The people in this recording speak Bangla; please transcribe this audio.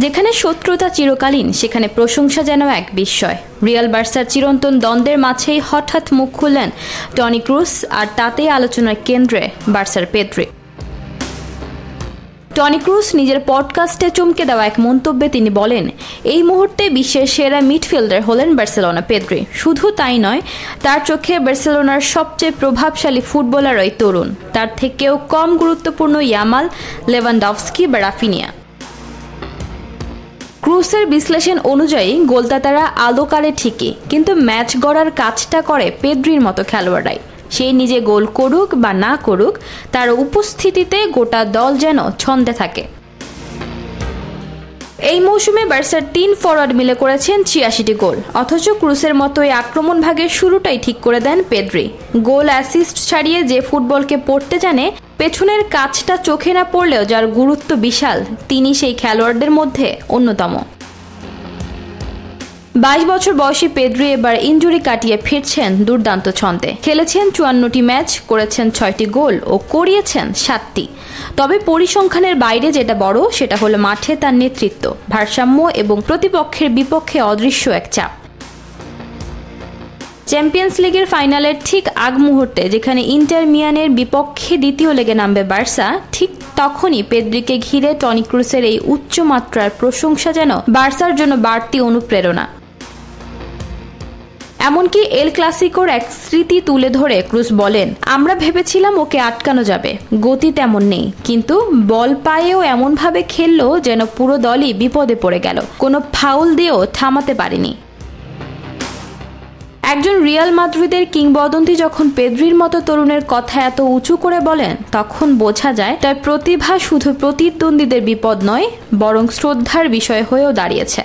যেখানে শত্রুতা চিরকালীন, সেখানে প্রশংসা যেন এক বিস্ময়। রিয়াল বার্সার চিরন্তন দ্বন্দ্বের মাঝেই হঠাৎ মুখ খুললেন টনি ক্রুস, আর তাতেই আলোচনার কেন্দ্রে বার্সার পেদ্রি। টনি ক্রুস নিজের পডকাস্টে চমকে দেওয়া এক মন্তব্যে তিনি বলেন, এই মুহূর্তে বিশ্বের সেরা মিডফিল্ডার হলেন বার্সেলোনা পেদ্রি। শুধু তাই নয়, তার চোখে বার্সেলোনার সবচেয়ে প্রভাবশালী ফুটবলার ওই তরুণ, তার থেকেও কম গুরুত্বপূর্ণ ইয়ামাল, লেভানডভস্কি বা রাফিনিয়া। ক্রুসের বিশ্লেষণ অনুযায়ী গোলদাতারা আলো কাড়ে ঠিকই, কিন্তু ম্যাচ গড়ার কাজটা করে পেদ্রির মতো খেলোয়াড়রাই। সে নিজে গোল করুক বা না করুক, তার উপস্থিতিতে গোটা দল যেন ছন্দে থাকে। এই মৌসুমে বার্সার 3 ফরওয়ার্ড মিলে করেছেন 86টি গোল, অথচ ক্রুসের মতো এই আক্রমণ ভাগের শুরুটাই ঠিক করে দেন পেদ্রি। গোল অ্যাসিস্ট ছাড়িয়ে যে ফুটবলকে পড়তে জানে, পেছনের কাজটা চোখে না পড়লেও যার গুরুত্ব বিশাল, তিনি সেই খেলোয়াড়দের মধ্যে অন্যতম। 22 বছর বয়সী পেদ্রি এবার ইনজুরি কাটিয়ে ফিরছেন দুর্দান্ত ছন্দে। খেলেছেন 54টি ম্যাচ, করেছেন 6টি গোল ও করিয়েছেন 7টি। তবে পরিসংখ্যানের বাইরে যেটা বড়, সেটা হলো মাঠে তার নেতৃত্ব, ভারসাম্য এবং প্রতিপক্ষের বিপক্ষে অদৃশ্য এক চাপ। চ্যাম্পিয়ন্স লিগের ফাইনালের ঠিক আগ মুহূর্তে যেখানে ইন্টার মিয়ানের বিপক্ষে দ্বিতীয় লেগে নামবে বার্সা, ঠিক তখনই পেদ্রিকে ঘিরে টনি ক্রুসের এই উচ্চমাত্রার প্রশংসা যেন বার্সার জন্য বাড়তি অনুপ্রেরণা। এমনকি এল ক্লাসিকোর এক স্মৃতি তুলে ধরে ক্রুস বলেন, আমরা ভেবেছিলাম ওকে আটকানো যাবে, গতি তেমন নেই, কিন্তু বল পায়েও এমনভাবে খেললো যেন পুরো দলই বিপদে পড়ে গেল, কোনো ফাউল দিয়েও থামাতে পারেনি। একজন রিয়াল মাদ্রিদের কিংবদন্তি যখন পেদ্রির মতো তরুণের কথা এত উঁচু করে বলেন, তখন বোঝা যায় তার প্রতিভা শুধু প্রতিদ্বন্দ্বীদের বিপদ নয়, বরং শ্রদ্ধার বিষয় হয়েও দাঁড়িয়েছে।